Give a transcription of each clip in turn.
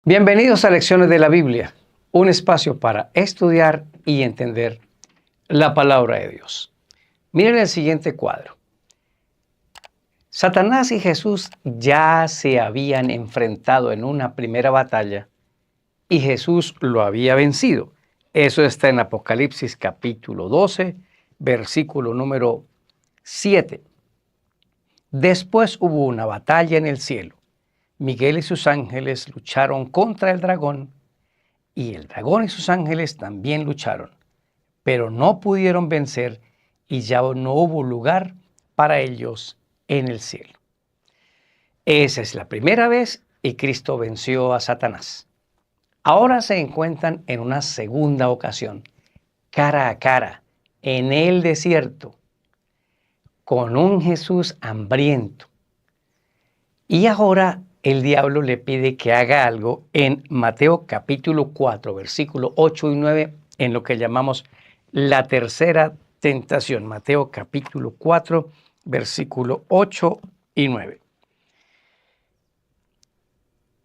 Bienvenidos a Lecciones de la Biblia, un espacio para estudiar y entender la palabra de Dios. Miren el siguiente cuadro. Satanás y Jesús ya se habían enfrentado en una primera batalla y Jesús lo había vencido. Eso está en Apocalipsis capítulo 12, versículo número 7. Después hubo una batalla en el cielo. Miguel y sus ángeles lucharon contra el dragón, y el dragón y sus ángeles también lucharon, pero no pudieron vencer y ya no hubo lugar para ellos en el cielo. Esa es la primera vez y Cristo venció a Satanás. Ahora se encuentran en una segunda ocasión, cara a cara, en el desierto, con un Jesús hambriento. Y ahora el diablo le pide que haga algo en Mateo capítulo 4, versículo 8 y 9, en lo que llamamos la tercera tentación. Mateo capítulo 4, versículo 8 y 9.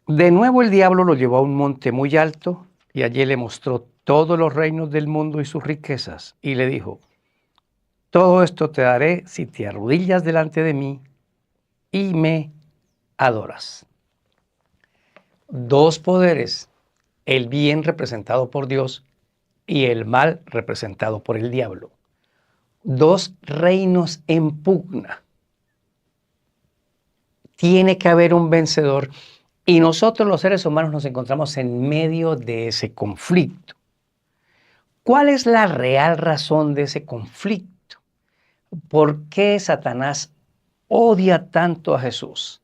De nuevo el diablo lo llevó a un monte muy alto y allí le mostró todos los reinos del mundo y sus riquezas y le dijo: todo esto te daré si te arrodillas delante de mí y me adoras. Dos poderes, el bien representado por Dios y el mal representado por el diablo. Dos reinos en pugna. Tiene que haber un vencedor y nosotros los seres humanos nos encontramos en medio de ese conflicto. ¿Cuál es la real razón de ese conflicto? ¿Por qué Satanás odia tanto a Jesús?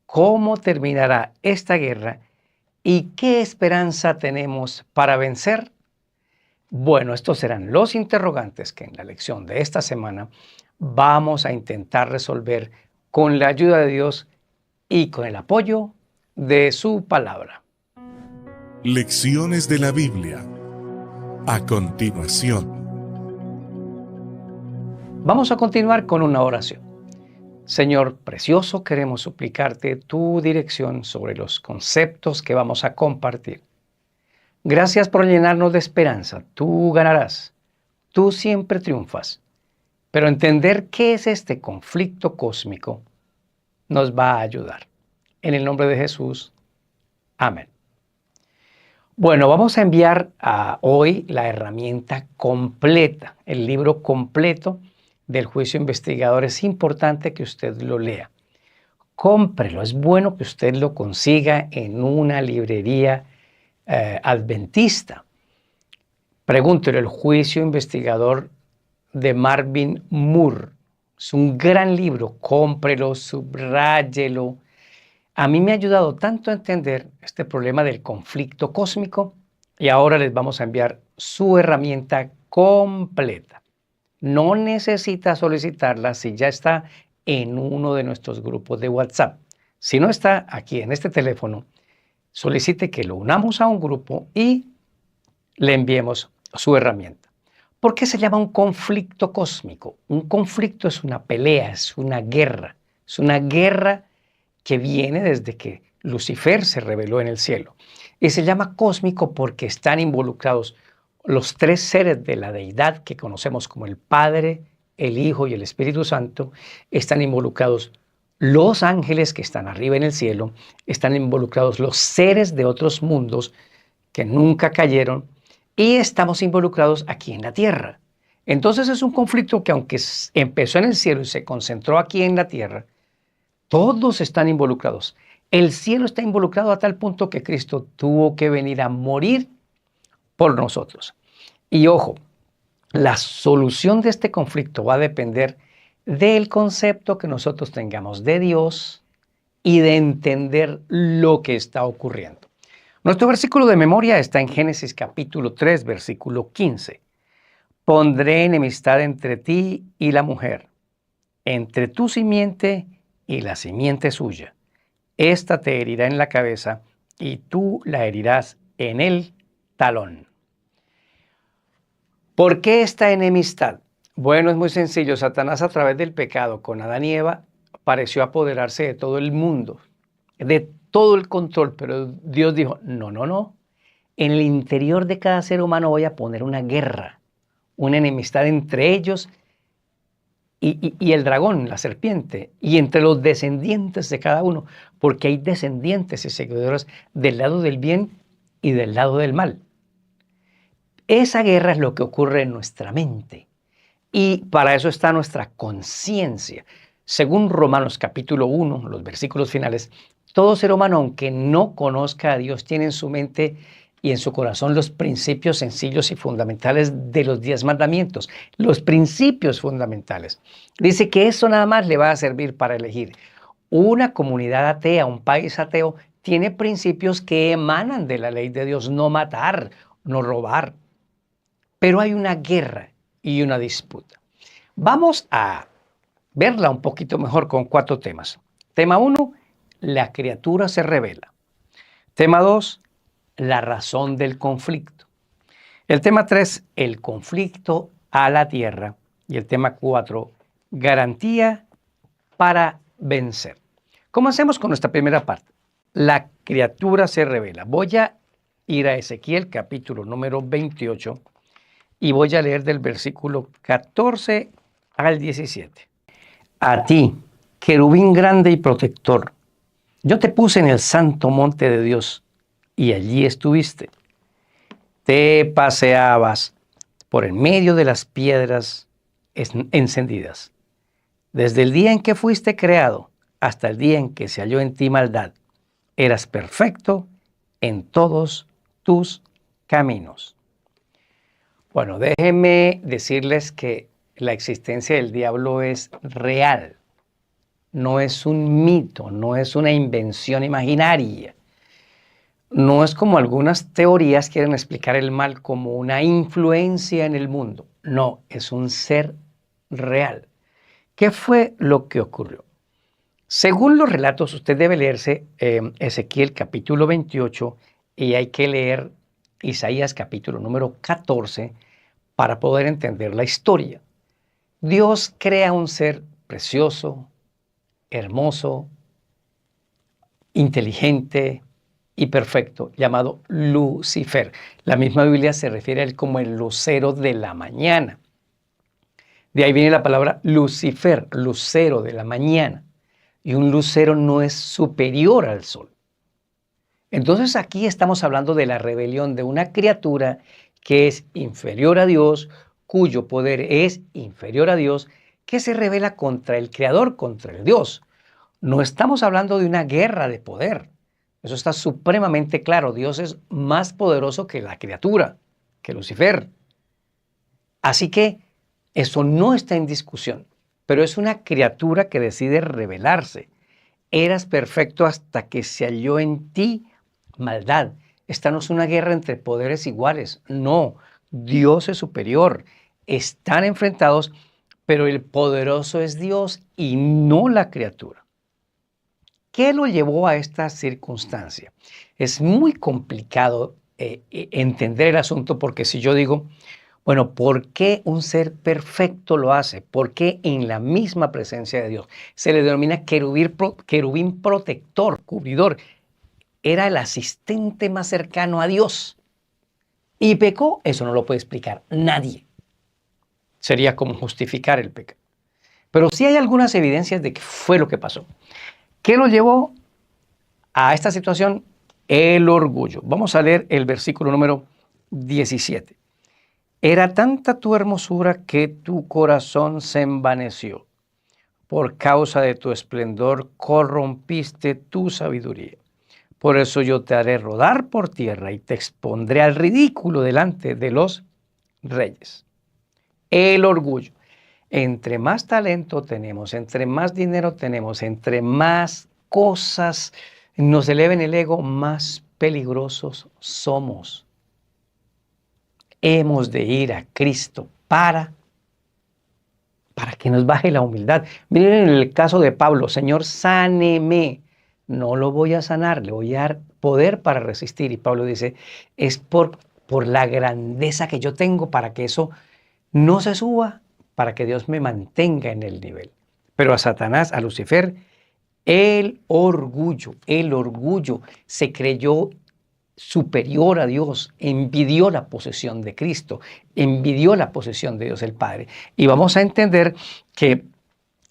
¿Cómo terminará esta guerra y qué esperanza tenemos para vencer? Bueno, estos serán los interrogantes que en la lección de esta semana vamos a intentar resolver con la ayuda de Dios y con el apoyo de su palabra. Lecciones de la Biblia. A continuación. Vamos a continuar con una oración. Señor precioso, queremos suplicarte tu dirección sobre los conceptos que vamos a compartir. Gracias por llenarnos de esperanza. Tú ganarás. Tú siempre triunfas. Pero entender qué es este conflicto cósmico nos va a ayudar. En el nombre de Jesús. Amén. Bueno, vamos a enviar hoy la herramienta completa, el libro completo del juicio investigador. Es importante que usted lo lea. Cómprelo, es bueno que usted lo consiga en una librería adventista. Pregúntele, el juicio investigador de Marvin Moore. Es un gran libro, cómprelo, subráyelo. A mí me ha ayudado tanto a entender este problema del conflicto cósmico y ahora les vamos a enviar su herramienta completa. No necesita solicitarla si ya está en uno de nuestros grupos de WhatsApp. Si no está aquí en este teléfono, solicite que lo unamos a un grupo y le enviemos su herramienta. ¿Por qué se llama un conflicto cósmico? Un conflicto es una pelea, es una guerra. Es una guerra que viene desde que Lucifer se rebeló en el cielo. Y se llama cósmico porque están involucrados los tres seres de la deidad que conocemos como el Padre, el Hijo y el Espíritu Santo. Están involucrados los ángeles que están arriba en el cielo. Están involucrados los seres de otros mundos que nunca cayeron. Y estamos involucrados aquí en la tierra. Entonces es un conflicto que aunque empezó en el cielo y se concentró aquí en la tierra, todos están involucrados. El cielo está involucrado a tal punto que Cristo tuvo que venir a morir por nosotros. Y ojo, la solución de este conflicto va a depender del concepto que nosotros tengamos de Dios y de entender lo que está ocurriendo. Nuestro versículo de memoria está en Génesis capítulo 3, versículo 15. Pondré enemistad entre ti y la mujer, entre tu simiente y la simiente suya. Esta te herirá en la cabeza y tú la herirás en el talón. ¿Por qué esta enemistad? Bueno, es muy sencillo. Satanás, a través del pecado con Adán y Eva, pareció apoderarse de todo el mundo, de todo el control, pero Dios dijo, no, no, no. En el interior de cada ser humano voy a poner una guerra, una enemistad entre ellos y el dragón, la serpiente, y entre los descendientes de cada uno, porque hay descendientes y seguidores del lado del bien y del lado del mal. Esa guerra es lo que ocurre en nuestra mente, y para eso está nuestra conciencia. Según Romanos capítulo 1, los versículos finales, todo ser humano, aunque no conozca a Dios, tiene en su mente y en su corazón los principios sencillos y fundamentales de los 10 mandamientos, los principios fundamentales. Dice que eso nada más le va a servir para elegir. Una comunidad atea, un país ateo, tiene principios que emanan de la ley de Dios: no matar, no robar. Pero hay una guerra y una disputa. Vamos a verla un poquito mejor con 4 temas. Tema 1, la criatura se revela. Tema 2, la razón del conflicto. El tema 3, el conflicto a la tierra. Y el tema 4, garantía para vencer. Comencemos con nuestra primera parte. La criatura se revela. Voy a ir a Ezequiel capítulo número 28 y voy a leer del versículo 14 al 17. A ti, querubín grande y protector, yo te puse en el santo monte de Dios, y allí estuviste. Te paseabas por en medio de las piedras encendidas. Desde el día en que fuiste creado hasta el día en que se halló en ti maldad, eras perfecto en todos tus caminos. Bueno, déjenme decirles que la existencia del diablo es real. No es un mito, no es una invención imaginaria. No es como algunas teorías quieren explicar el mal como una influencia en el mundo. No, es un ser real. ¿Qué fue lo que ocurrió? Según los relatos, usted debe leerse Ezequiel capítulo 28 y hay que leer Isaías capítulo número 14 para poder entender la historia. Dios crea un ser precioso, hermoso, inteligente y perfecto, llamado Lucifer. La misma Biblia se refiere a él como el lucero de la mañana. De ahí viene la palabra Lucifer, lucero de la mañana. Y un lucero no es superior al sol. Entonces aquí estamos hablando de la rebelión de una criatura que es inferior a Dios, cuyo poder es inferior a Dios, que se rebela contra el Creador, contra el Dios. No estamos hablando de una guerra de poder. Eso está supremamente claro. Dios es más poderoso que la criatura, que Lucifer. Así que eso no está en discusión, pero es una criatura que decide rebelarse. Eras perfecto hasta que se halló en ti maldad. Esta no es una guerra entre poderes iguales. No, Dios es superior. Están enfrentados, pero el poderoso es Dios y no la criatura. ¿Qué lo llevó a esta circunstancia? Es muy complicado entender el asunto, porque si yo digo, bueno, ¿por qué un ser perfecto lo hace? ¿Por qué en la misma presencia de Dios? Se le denomina querubín protector, cubridor. Era el asistente más cercano a Dios. ¿Y pecó? Eso no lo puede explicar nadie. Sería como justificar el pecado. Pero sí hay algunas evidencias de que fue lo que pasó. ¿Qué lo llevó a esta situación? El orgullo. Vamos a leer el versículo número 17. Era tanta tu hermosura que tu corazón se envaneció. Por causa de tu esplendor corrompiste tu sabiduría. Por eso yo te haré rodar por tierra y te expondré al ridículo delante de los reyes. El orgullo. Entre más talento tenemos, entre más dinero tenemos, entre más cosas nos eleven el ego, más peligrosos somos. Hemos de ir a Cristo para que nos baje la humildad. Miren el caso de Pablo: Señor, sáneme. No lo voy a sanar, le voy a dar poder para resistir. Y Pablo dice, es por la grandeza que yo tengo, para que eso no se suba, para que Dios me mantenga en el nivel. Pero a Satanás, a Lucifer, El orgullo se creyó superior a Dios, envidió la posesión de Cristo, envidió la posesión de Dios el Padre. Y vamos a entender que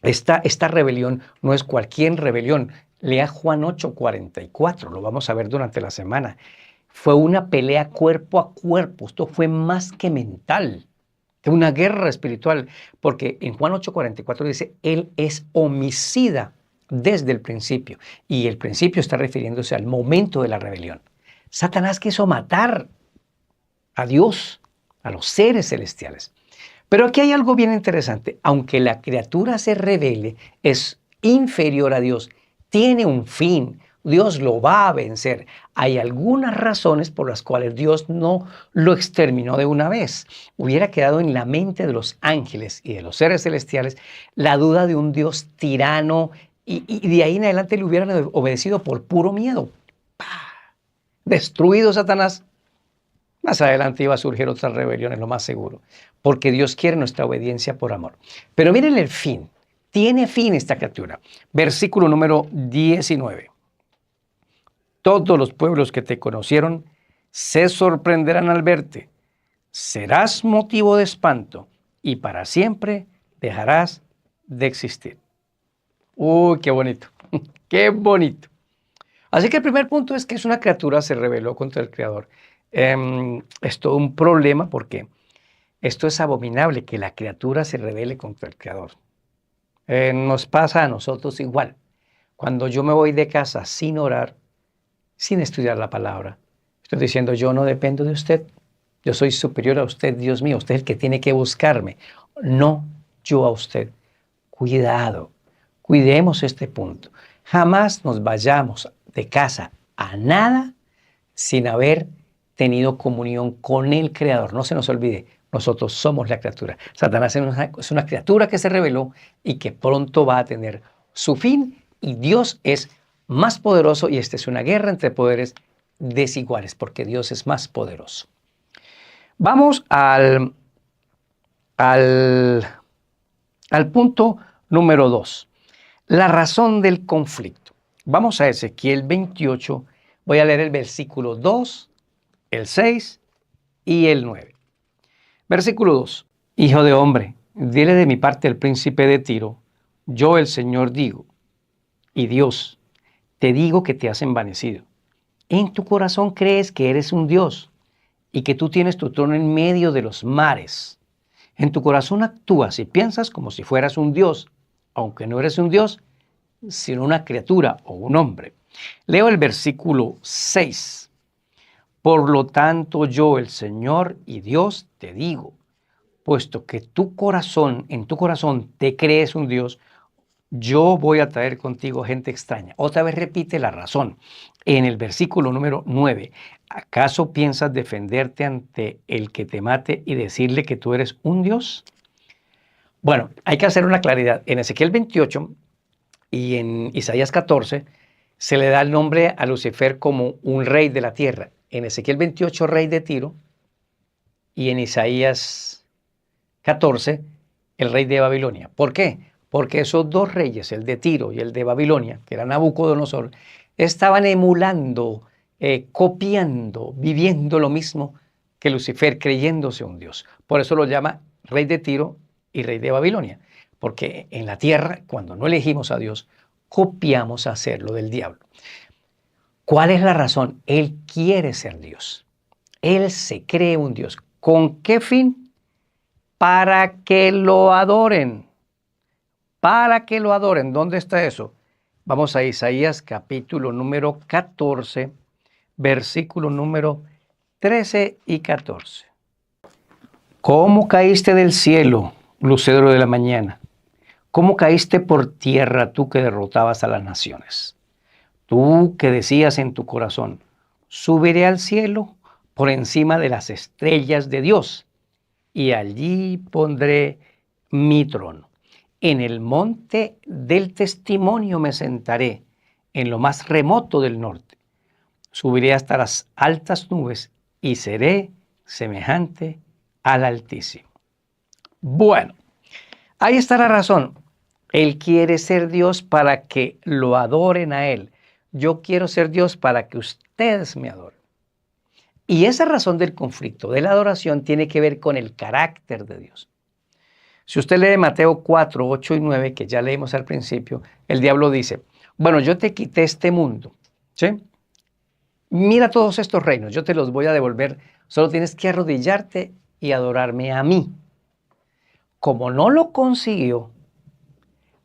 esta rebelión no es cualquier rebelión. Lea Juan 8:44, lo vamos a ver durante la semana. Fue una pelea cuerpo a cuerpo, esto fue más que mental, que una guerra espiritual, porque en Juan 8:44 dice, Él es homicida desde el principio, y el principio está refiriéndose al momento de la rebelión. Satanás quiso matar a Dios, a los seres celestiales. Pero aquí hay algo bien interesante. Aunque la criatura se rebele, es inferior a Dios, tiene un fin, Dios lo va a vencer. Hay algunas razones por las cuales Dios no lo exterminó de una vez. Hubiera quedado en la mente de los ángeles y de los seres celestiales la duda de un Dios tirano y de ahí en adelante le hubieran obedecido por puro miedo. ¡Pah! Destruido Satanás. Más adelante iba a surgir otra rebelión, es lo más seguro, porque Dios quiere nuestra obediencia por amor. Pero miren el fin. Tiene fin esta criatura. Versículo número 19. Todos los pueblos que te conocieron se sorprenderán al verte. Serás motivo de espanto y para siempre dejarás de existir. ¡Uy, qué bonito! ¡Qué bonito! Así que el primer punto es que una criatura se rebeló contra el Creador. Es todo un problema porque esto es abominable, que la criatura se rebele contra el Creador. Nos pasa a nosotros igual. Cuando yo me voy de casa sin orar, sin estudiar la palabra, estoy diciendo, yo no dependo de usted. Yo soy superior a usted, Dios mío. Usted es el que tiene que buscarme, no yo a usted. Cuidado, cuidemos este punto. Jamás nos vayamos de casa a nada sin haber tenido comunión con el Creador. No se nos olvide, nosotros somos la criatura. Satanás es una criatura que se rebeló y que pronto va a tener su fin, y Dios es más poderoso, y esta es una guerra entre poderes desiguales, porque Dios es más poderoso. Vamos al punto número 2, la razón del conflicto. Vamos a Ezequiel 28, voy a leer el versículo 2, el 6 y el 9. Versículo 2. Hijo de hombre, dile de mi parte al príncipe de Tiro, yo el Señor digo, y Dios, te digo que te has envanecido. En tu corazón crees que eres un Dios y que tú tienes tu trono en medio de los mares. En tu corazón actúas y piensas como si fueras un Dios, aunque no eres un Dios, sino una criatura o un hombre. Leo el versículo 6. Por lo tanto, yo, el Señor y Dios, te digo, puesto que en tu corazón te crees un Dios, yo voy a traer contigo gente extraña. Otra vez repite la razón. En el versículo número 9, ¿acaso piensas defenderte ante el que te mate y decirle que tú eres un Dios? Bueno, hay que hacer una claridad. En Ezequiel 28 y en Isaías 14 se le da el nombre a Lucifer como un rey de la tierra. En Ezequiel 28, rey de Tiro, y en Isaías 14, el rey de Babilonia. ¿Por qué? Porque esos dos reyes, el de Tiro y el de Babilonia, que era Nabucodonosor, estaban emulando, copiando, viviendo lo mismo que Lucifer, creyéndose un Dios. Por eso lo llama rey de Tiro y rey de Babilonia. Porque en la tierra, cuando no elegimos a Dios, copiamos hacer lo del diablo. ¿Cuál es la razón? Él quiere ser Dios. Él se cree un Dios. ¿Con qué fin? Para que lo adoren. Para que lo adoren. ¿Dónde está eso? Vamos a Isaías capítulo número 14, versículo número 13 y 14. ¿Cómo caíste del cielo, lucero de la mañana? ¿Cómo caíste por tierra tú que derrotabas a las naciones? Tú que decías en tu corazón, subiré al cielo por encima de las estrellas de Dios, y allí pondré mi trono. En el monte del testimonio me sentaré, en lo más remoto del norte. Subiré hasta las altas nubes y seré semejante al Altísimo. Bueno, ahí está la razón. Él quiere ser Dios para que lo adoren a Él. Yo quiero ser Dios para que ustedes me adoren. Y esa razón del conflicto, de la adoración, tiene que ver con el carácter de Dios. Si usted lee Mateo 4, 8 y 9, que ya leímos al principio, el diablo dice, bueno, yo te quité este mundo, ¿sí? Mira todos estos reinos, yo te los voy a devolver, solo tienes que arrodillarte y adorarme a mí. Como no lo consiguió,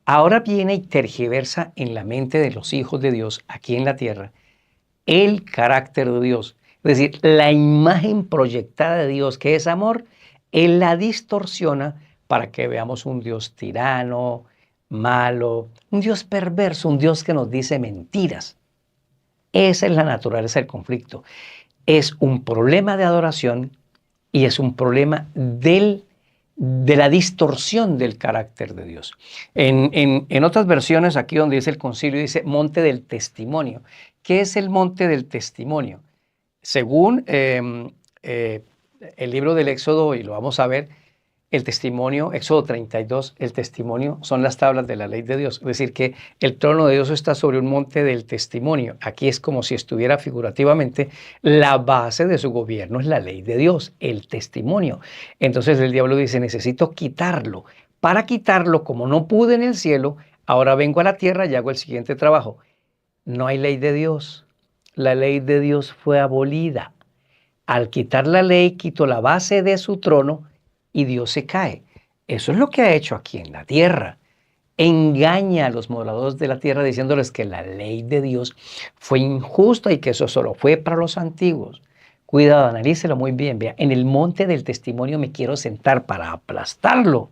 ahora viene y tergiversa en la mente de los hijos de Dios aquí en la tierra el carácter de Dios. Es decir, la imagen proyectada de Dios, que es amor, Él la distorsiona para que veamos un Dios tirano, malo, un Dios perverso, un Dios que nos dice mentiras. Esa es la naturaleza del conflicto. Es un problema de adoración y es un problema de la distorsión del carácter de Dios. En otras versiones, aquí donde dice el concilio, dice monte del testimonio. ¿Qué es el monte del testimonio? Según el libro del Éxodo, y lo vamos a ver, el testimonio, Éxodo 32, el testimonio son las tablas de la ley de Dios. Es decir, que el trono de Dios está sobre un monte del testimonio. Aquí es como si estuviera figurativamente la base de su gobierno, es la ley de Dios, el testimonio. Entonces el diablo dice, necesito quitarlo. Para quitarlo, como no pude en el cielo, ahora vengo a la tierra y hago el siguiente trabajo. No hay ley de Dios. La ley de Dios fue abolida. Al quitar la ley, quitó la base de su trono y Dios se cae. Eso es lo que ha hecho aquí en la tierra. Engaña a los moradores de la tierra diciéndoles que la ley de Dios fue injusta y que eso solo fue para los antiguos. Cuidado, analícelo muy bien. Vea, en el monte del testimonio me quiero sentar para aplastarlo.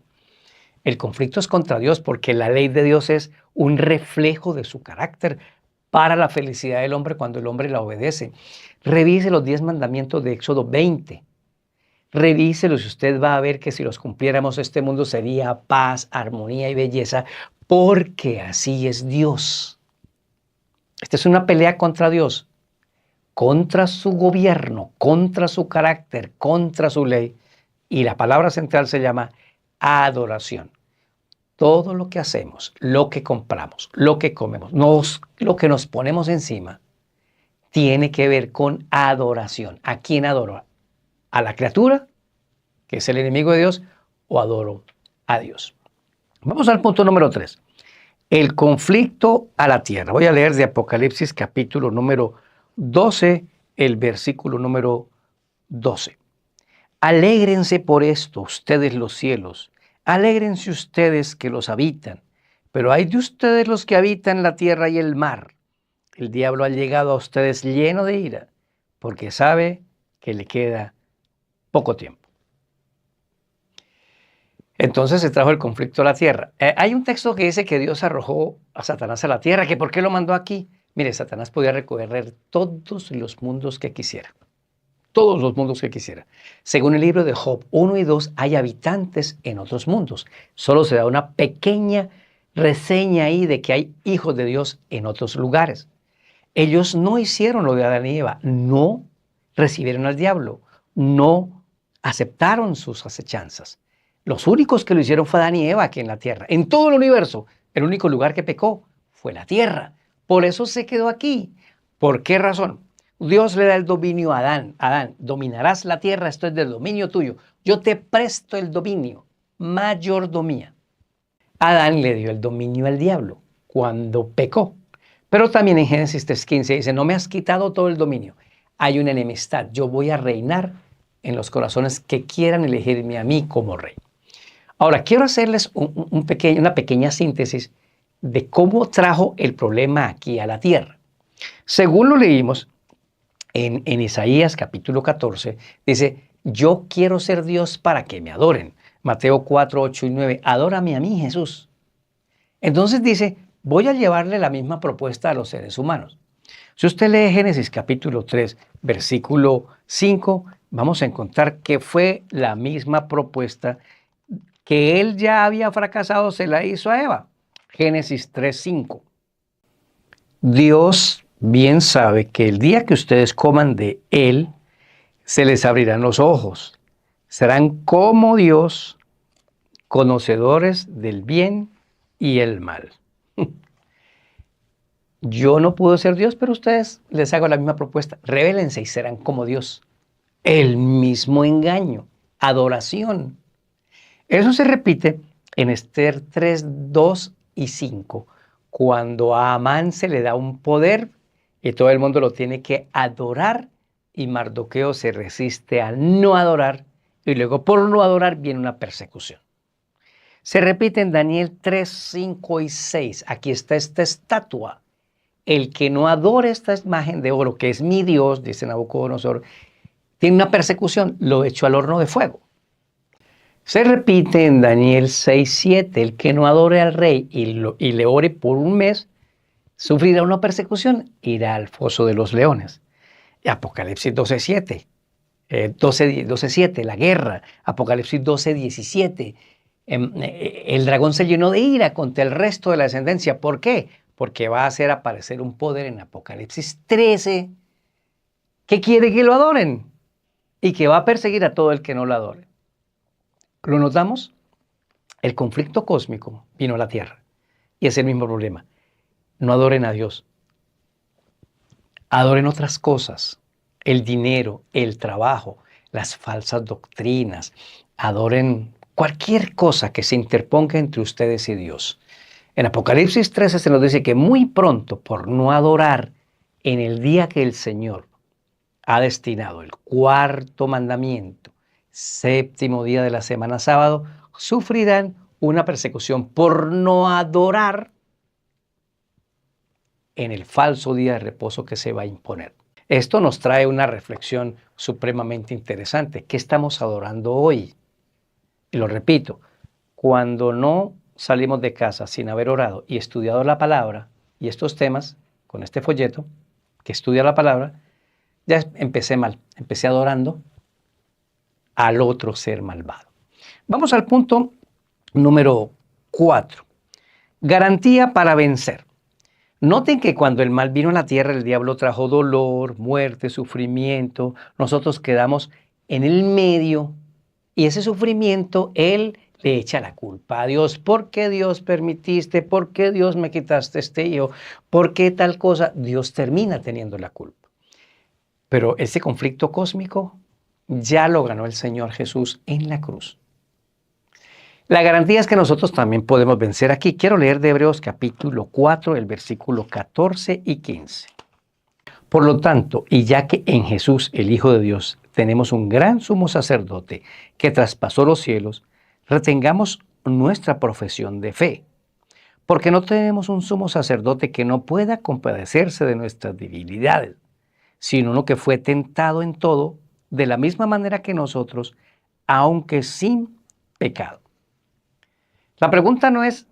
El conflicto es contra Dios porque la ley de Dios es un reflejo de su carácter para la felicidad del hombre cuando el hombre la obedece. Revise los 10 mandamientos de Éxodo 20. Revíselos y usted va a ver que si los cumpliéramos este mundo sería paz, armonía y belleza, porque así es Dios. Esta es una pelea contra Dios, contra su gobierno, contra su carácter, contra su ley. Y la palabra central se llama adoración. Todo lo que hacemos, lo que compramos, lo que comemos, lo que nos ponemos encima, tiene que ver con adoración. ¿A quién adoro? ¿A la criatura, que es el enemigo de Dios, o adoro a Dios? Vamos al punto número 3. El conflicto a la tierra. Voy a leer de Apocalipsis capítulo número 12, el versículo número 12. Alégrense por esto, ustedes los cielos. Alégrense ustedes que los habitan. Pero hay de ustedes los que habitan la tierra y el mar. El diablo ha llegado a ustedes lleno de ira, porque sabe que le queda poco tiempo. Entonces se trajo el conflicto a la tierra. Hay un texto que dice que Dios arrojó a Satanás a la tierra, que ¿por qué lo mandó aquí? Mire, Satanás podía recorrer todos los mundos que quisiera. Todos los mundos que quisiera. Según el libro de Job 1 y 2, hay habitantes en otros mundos. Solo se da una pequeña reseña ahí de que hay hijos de Dios en otros lugares. Ellos no hicieron lo de Adán y Eva, no recibieron al diablo, no aceptaron sus acechanzas. Los únicos que lo hicieron fue Adán y Eva aquí en la tierra. En todo el universo, el único lugar que pecó fue la tierra. Por eso se quedó aquí. ¿Por qué razón? Dios le da el dominio a Adán. Adán, dominarás la tierra, esto es del dominio tuyo. Yo te presto el dominio, mayordomía. Adán le dio el dominio al diablo cuando pecó. Pero también en Génesis 3:15 dice, no me has quitado todo el dominio. Hay una enemistad. Yo voy a reinar en los corazones que quieran elegirme a mí como rey. Ahora, quiero hacerles una pequeña síntesis de cómo trajo el problema aquí a la tierra. Según lo leímos en Isaías capítulo 14, dice, yo quiero ser Dios para que me adoren. Mateo 4, 8 y 9, adórame a mí, Jesús. Entonces dice, voy a llevarle la misma propuesta a los seres humanos. Si usted lee Génesis capítulo 3, versículo 5, vamos a encontrar que fue la misma propuesta que él ya había fracasado, se la hizo a Eva. Génesis 3:5. Dios bien sabe que el día que ustedes coman de él, se les abrirán los ojos. Serán como Dios, conocedores del bien y el mal. Yo no puedo ser Dios, pero ustedes les hago la misma propuesta. Revélense y serán como Dios. El mismo engaño, adoración. Eso se repite en Esther 3, 2 y 5, cuando a Amán se le da un poder y todo el mundo lo tiene que adorar y Mardoqueo se resiste a no adorar y luego por no adorar viene una persecución. Se repite en Daniel 3, 5 y 6. Aquí está esta estatua. El que no adore esta imagen de oro, que es mi Dios, dice Nabucodonosor, tiene una persecución, lo echo al horno de fuego. Se repite en Daniel 6, 7. El que no adore al rey y le ore por un mes, sufrirá una persecución, irá al foso de los leones. Apocalipsis 12, 7. 12, 7, la guerra. Apocalipsis 12, 17. El dragón se llenó de ira contra el resto de la descendencia. ¿Por qué? Porque va a hacer aparecer un poder en Apocalipsis 13 que quiere que lo adoren y que va a perseguir a todo el que no lo adore. ¿Lo notamos? El conflicto cósmico vino a la tierra y es el mismo problema. No adoren a Dios. Adoren otras cosas. El dinero, el trabajo, las falsas doctrinas. Adoren cualquier cosa que se interponga entre ustedes y Dios. En Apocalipsis 13 se nos dice que muy pronto, por no adorar en el día que el Señor ha destinado, el cuarto mandamiento, séptimo día de la semana sábado, sufrirán una persecución por no adorar en el falso día de reposo que se va a imponer. Esto nos trae una reflexión supremamente interesante. ¿Qué estamos adorando hoy? Y lo repito, cuando no salimos de casa sin haber orado y estudiado la palabra y estos temas, con este folleto que estudia la palabra, ya empecé mal, empecé adorando al otro ser malvado. Vamos al punto número 4. Garantía para vencer. Noten que cuando el mal vino a la tierra, el diablo trajo dolor, muerte, sufrimiento. Nosotros quedamos en el medio y ese sufrimiento, él le echa la culpa a Dios. ¿Por qué Dios permitiste? ¿Por qué Dios me quitaste este hijo? ¿Por qué tal cosa? Dios termina teniendo la culpa. Pero ese conflicto cósmico ya lo ganó el Señor Jesús en la cruz. La garantía es que nosotros también podemos vencer aquí. Quiero leer de Hebreos capítulo 4, el versículo 14 y 15. Por lo tanto, y ya que en Jesús, el Hijo de Dios, tenemos un gran sumo sacerdote que traspasó los cielos, retengamos nuestra profesión de fe. Porque no tenemos un sumo sacerdote que no pueda compadecerse de nuestras debilidades, sino uno que fue tentado en todo, de la misma manera que nosotros, aunque sin pecado. La pregunta no es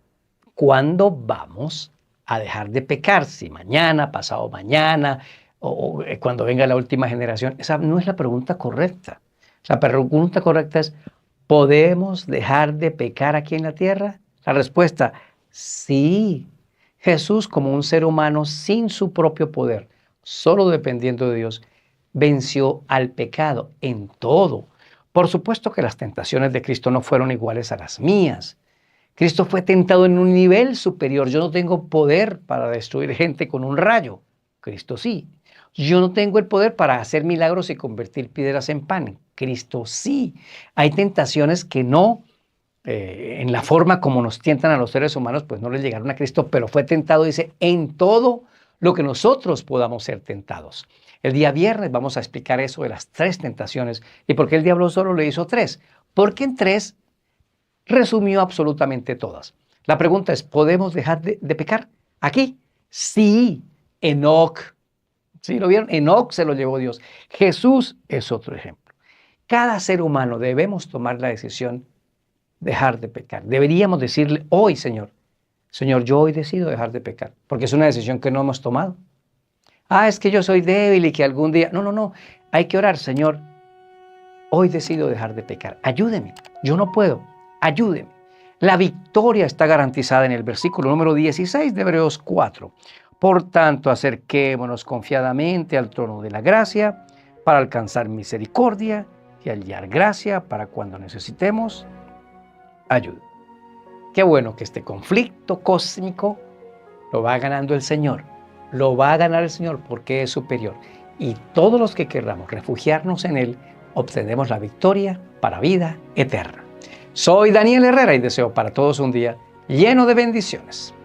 ¿cuándo vamos a dejar de pecar? Si mañana, pasado mañana o cuando venga la última generación. Esa no es la pregunta correcta. La pregunta correcta es ¿podemos dejar de pecar aquí en la tierra? La respuesta, sí. Jesús, como un ser humano sin su propio poder, solo dependiendo de Dios, venció al pecado en todo. Por supuesto que las tentaciones de Cristo no fueron iguales a las mías. Cristo fue tentado en un nivel superior. Yo no tengo poder para destruir gente con un rayo. Cristo sí. Yo no tengo el poder para hacer milagros y convertir piedras en pan. Cristo sí. Hay tentaciones que no, en la forma como nos tientan a los seres humanos, pues no les llegaron a Cristo, pero fue tentado, dice, en todo lo que nosotros podamos ser tentados. El día viernes vamos a explicar eso de las 3 tentaciones y por qué el diablo solo le hizo 3. Porque en 3 resumió absolutamente todas. La pregunta es, ¿podemos dejar de pecar aquí? Sí, Enoc. ¿Sí lo vieron? Enoc se lo llevó Dios. Jesús es otro ejemplo. Cada ser humano debemos tomar la decisión de dejar de pecar. Deberíamos decirle hoy, Señor, yo hoy decido dejar de pecar, porque es una decisión que no hemos tomado. Es que yo soy débil y que algún día... No. Hay que orar, Señor, hoy decido dejar de pecar. Ayúdeme, yo no puedo. Ayúdeme. La victoria está garantizada en el versículo número 16 de Hebreos 4. Por tanto, acerquémonos confiadamente al trono de la gracia para alcanzar misericordia y hallar gracia para cuando necesitemos ayuda. Qué bueno que este conflicto cósmico lo va ganando el Señor. Lo va a ganar el Señor porque es superior. Y todos los que querramos refugiarnos en Él, obtenemos la victoria para vida eterna. Soy Daniel Herrera y deseo para todos un día lleno de bendiciones.